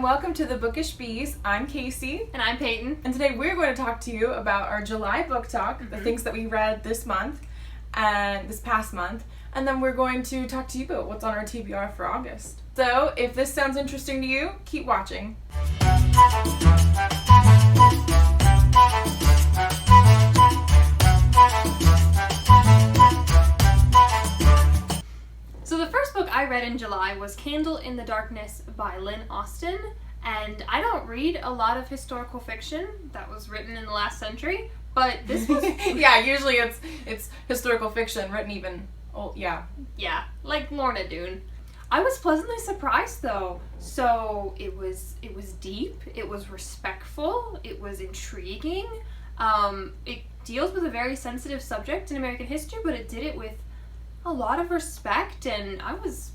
welcome to the Bookish Bees. I'm Casey. And I'm Peyton. And today we're going to talk to you about our July book talk, the things that we read this month and this past month. And then we're going to talk to you about what's on our TBR for August. So if this sounds interesting to you, keep watching. So the first book I read in July was Candle in the Darkness by Lynn Austen. And I don't read a lot of historical fiction that was written in the last century, but this was... Yeah, usually it's historical fiction written even old, yeah, like Lorna Doone. I was pleasantly surprised though. So it was deep, it was respectful, it was intriguing. It deals with a very sensitive subject in American history, but it did it with a lot of respect, and I was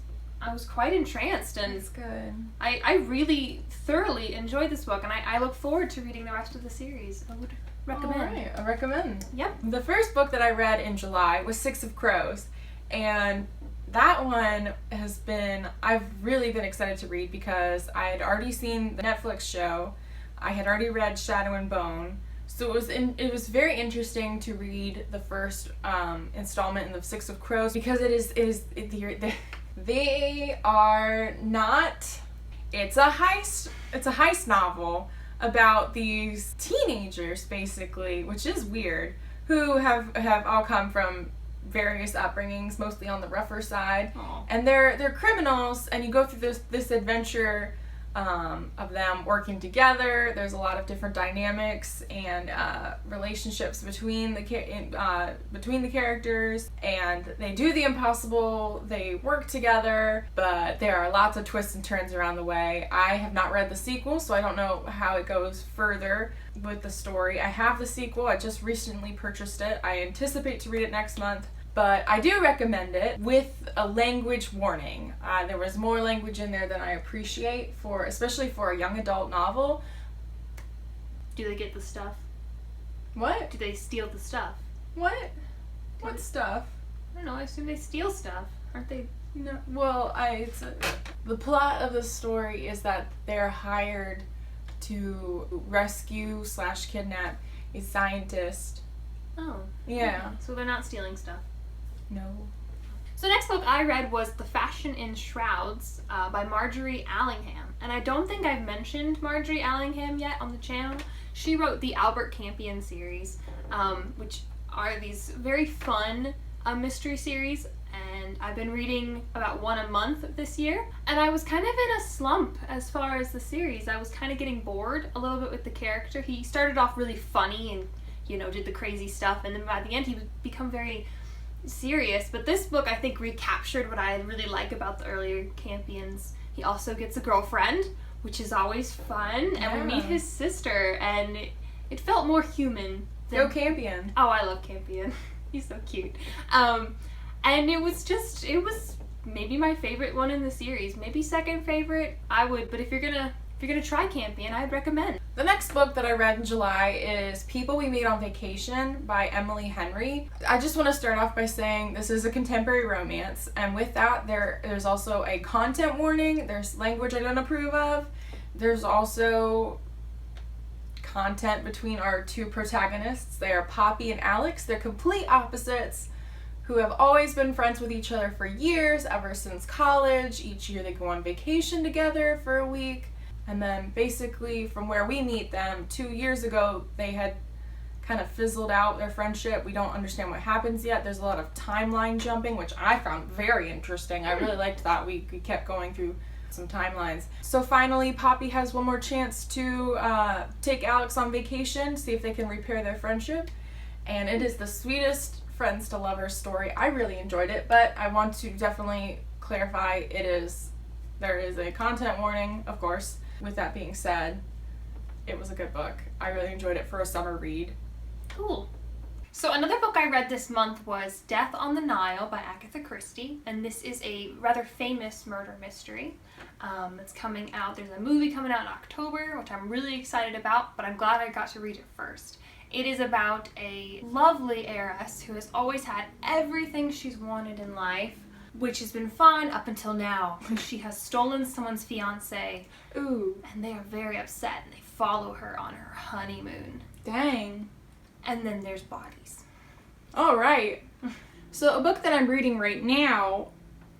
quite entranced, and it's good. I really thoroughly enjoyed this book, and I look forward to reading the rest of the series. I would recommend. All right, I recommend. Yep. The first book that I read in July was Six of Crows, and that one I've really been excited to read because I had already seen the Netflix show. I had already read Shadow and Bone. So it was very interesting to read the first installment in the Six of Crows because they are not. It's a heist novel about these teenagers basically, which is weird, who have all come from various upbringings, mostly on the rougher side. Aww. And they're criminals, and you go through this adventure of them working together. There's a lot of different dynamics and relationships between the characters, and they do the impossible. They work together, but there are lots of twists and turns around the way. I have not read the sequel, so I don't know how it goes further with the story. I have the sequel. I just recently purchased it. I anticipate to read it next month. But I do recommend it with a language warning. There was more language in there than I appreciate, especially for a young adult novel. Do they get the stuff? What? Do they steal the stuff? What? What stuff? I don't know, I assume they steal stuff. Aren't they? No. Well, the plot of the story is that they're hired to rescue/kidnap a scientist. Oh. Yeah. Okay. So they're not stealing stuff. No. So the next book I read was The Fashion in Shrouds by Marjorie Allingham. And I don't think I've mentioned Marjorie Allingham yet on the channel. She wrote the Albert Campion series, which are these very fun mystery series. And I've been reading about one a month this year. And I was kind of in a slump as far as the series. I was kind of getting bored a little bit with the character. He started off really funny and did the crazy stuff, and then by the end he would become very serious. But this book, I think, recaptured what I really like about the earlier Campions. He also gets a girlfriend, which is always fun, and we meet his sister, and it felt more human. Go Campion. Oh, I love Campion. He's so cute. And it was maybe my favorite one in the series, maybe second favorite. But if you're gonna try Campion, I'd recommend. The next book that I read in July is People We Meet on Vacation by Emily Henry. I just want to start off by saying this is a contemporary romance, and with that there's also a content warning. There's language I don't approve of. There's also content between our two protagonists. They are Poppy and Alex. They're complete opposites who have always been friends with each other for years, ever since college. Each year they go on vacation together for a week. And then basically from where we meet them, 2 years ago, they had kind of fizzled out their friendship. We don't understand what happens yet. There's a lot of timeline jumping, which I found very interesting. I really liked that. We kept going through some timelines. So finally, Poppy has one more chance to take Alex on vacation, see if they can repair their friendship. And it is the sweetest friends to lovers story. I really enjoyed it, but I want to definitely clarify there is a content warning, of course. With that being said, it was a good book. I really enjoyed it for a summer read. Cool. So another book I read this month was Death on the Nile by Agatha Christie, and this is a rather famous murder mystery. It's coming out, there's a movie coming out in October, which I'm really excited about, but I'm glad I got to read it first. It is about a lovely heiress who has always had everything she's wanted in life, which has been fun up until now. She has stolen someone's fiance, Ooh. and they are very upset, and they follow her on her honeymoon. Dang. And then there's bodies. All right. So a book that I'm reading right now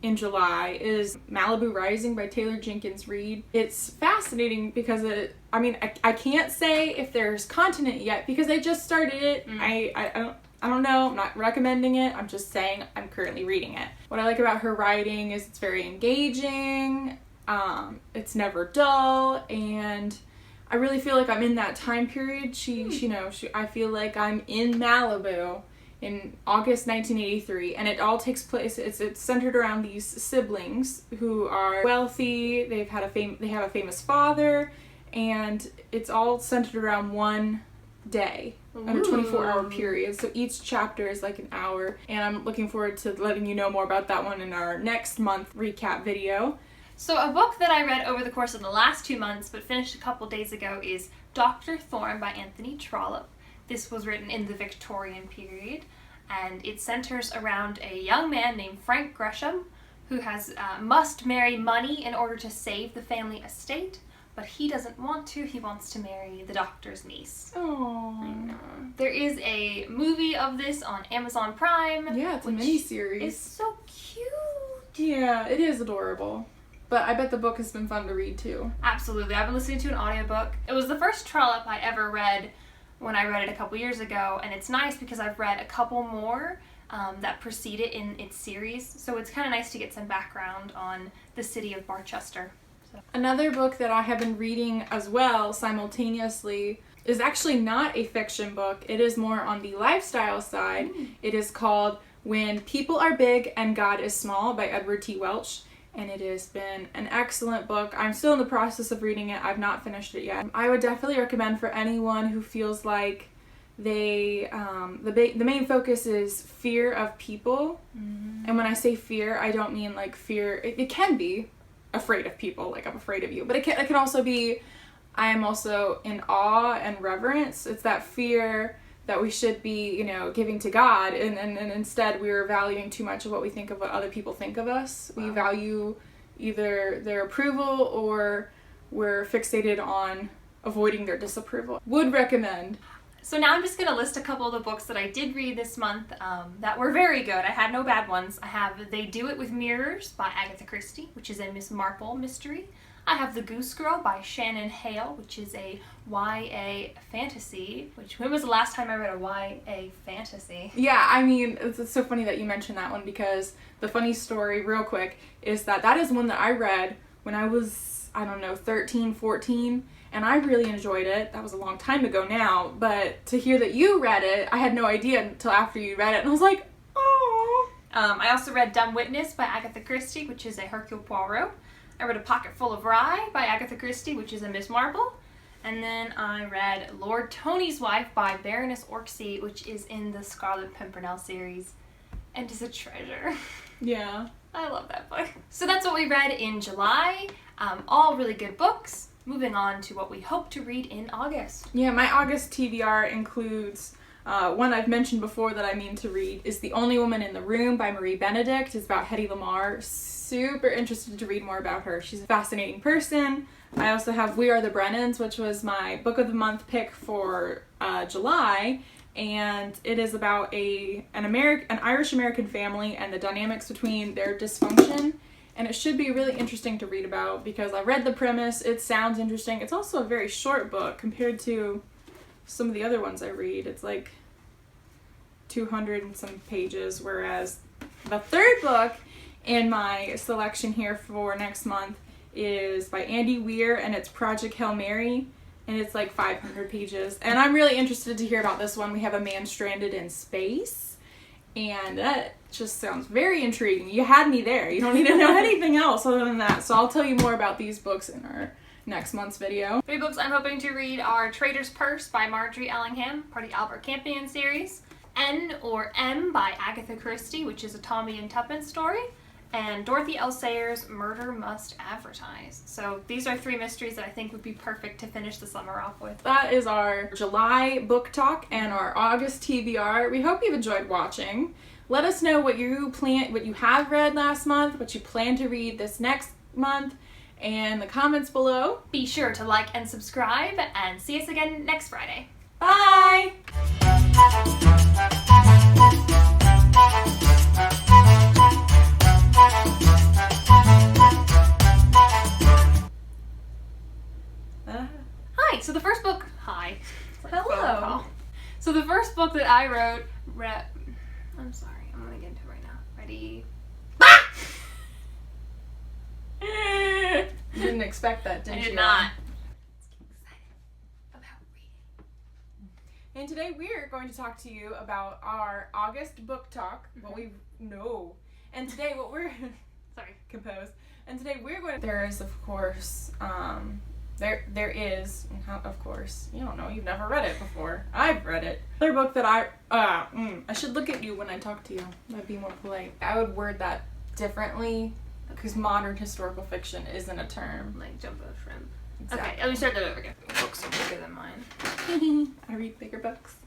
in July is Malibu Rising by Taylor Jenkins Reid. It's fascinating because I can't say if there's content in it yet because I just started it. I don't know. I'm not recommending it. I'm just saying I'm currently reading it. What I like about her writing is it's very engaging. It's never dull, and I really feel like I'm in that time period. I feel like I'm in Malibu in August 1983, and it all takes place. It's centered around these siblings who are wealthy. They have a famous father, and it's all centered around one day on a 24-hour period. So each chapter is like an hour, and I'm looking forward to letting you know more about that one in our next month recap video. So a book that I read over the course of the last 2 months but finished a couple days ago is Dr. Thorne by Anthony Trollope. This was written in the Victorian period, and it centers around a young man named Frank Gresham who must marry money in order to save the family estate, but he doesn't want to. He wants to marry the doctor's niece. Oh, I know. There is a movie of this on Amazon Prime. Yeah, it's a miniseries. It's so cute. Yeah, it is adorable. But I bet the book has been fun to read too. Absolutely. I've been listening to an audiobook. It was the first Trollope I ever read when I read it a couple years ago, and it's nice because I've read a couple more that precede it in its series, so it's kind of nice to get some background on the city of Barchester. So. Another book that I have been reading as well simultaneously is actually not a fiction book. It is more on the lifestyle side. It is called When People Are Big and God is Small by Edward T. Welch. And it has been an excellent book. I'm still in the process of reading it. I've not finished it yet. I would definitely recommend for anyone who feels like the main focus is fear of people. Mm-hmm. And when I say fear, I don't mean like fear. It can be afraid of people, like I'm afraid of you. But it can also be I am also in awe and reverence. It's that fear that we should be, giving to God, and instead we're valuing too much of what we think of what other people think of us. Wow. We value either their approval or we're fixated on avoiding their disapproval. Would recommend. So now I'm just going to list a couple of the books that I did read this month that were very good. I had no bad ones. I have They Do It With Mirrors by Agatha Christie, which is a Miss Marple mystery. I have The Goose Girl by Shannon Hale, which is a YA fantasy. When was the last time I read a YA fantasy? Yeah, I mean, it's so funny that you mentioned that one because the funny story, real quick, is that is one that I read when I was, 13, 14, and I really enjoyed it. That was a long time ago now, but to hear that you read it, I had no idea until after you read it, and I was like, oh. I also read Dumb Witness by Agatha Christie, which is a Hercule Poirot. I read A Pocket Full of Rye by Agatha Christie, which is a Miss Marple. And then I read Lord Tony's Wife by Baroness Orczy, which is in the Scarlet Pimpernel series, and is a treasure. Yeah. I love that book. So that's what we read in July. All really good books. Moving on to what we hope to read in August. Yeah, my August TBR includes one I've mentioned before that I mean to read is The Only Woman in the Room by Marie Benedict. It's about Hedy Lamarr. Super interested to read more about her. She's a fascinating person. I also have We Are the Brennans, which was my book of the month pick for July, and it is about an Irish-American family and the dynamics between their dysfunction, and it should be really interesting to read about because I read the premise. It sounds interesting. It's also a very short book compared to some of the other ones I read. It's like 200 and some pages, whereas the third book in my selection here for next month is by Andy Weir, and it's Project Hail Mary, and it's like 500 pages. And I'm really interested to hear about this one. We have a man stranded in space, and that just sounds very intriguing. You had me there. You don't need to know anything else other than that. So I'll tell you more about these books in our next month's video. 3 books I'm hoping to read are Trader's Purse by Marjorie Allingham, part of the Albert Campion series, N or M by Agatha Christie, which is a Tommy and Tuppence story, and Dorothy L. Sayers' Murder Must Advertise. So these are 3 mysteries that I think would be perfect to finish the summer off with. That is our July book talk and our August TBR. We hope you've enjoyed watching. Let us know what you have read last month, what you plan to read this next month, and the comments below. Be sure to like and subscribe, and see us again next Friday. Bye! Hi. So the first book. Hi. It's like a phone Hello. call. So the first book that I wrote. I'm sorry. I'm gonna get into it right now. Ready? You didn't expect that, did I you? did not. Let's get excited about reading. And today we're going to talk to you about our August book talk. And today what we're Sorry. composed. And today we're going to. There is, of course, there is, of course, you don't know, you've never read it before. I've read it. Another book that I should look at you when I talk to you. That'd be more polite. I would word that differently because modern historical fiction isn't a term. Like jumbo shrimp. Exactly. Okay, let me start that over again. Books are bigger than mine. I read bigger books.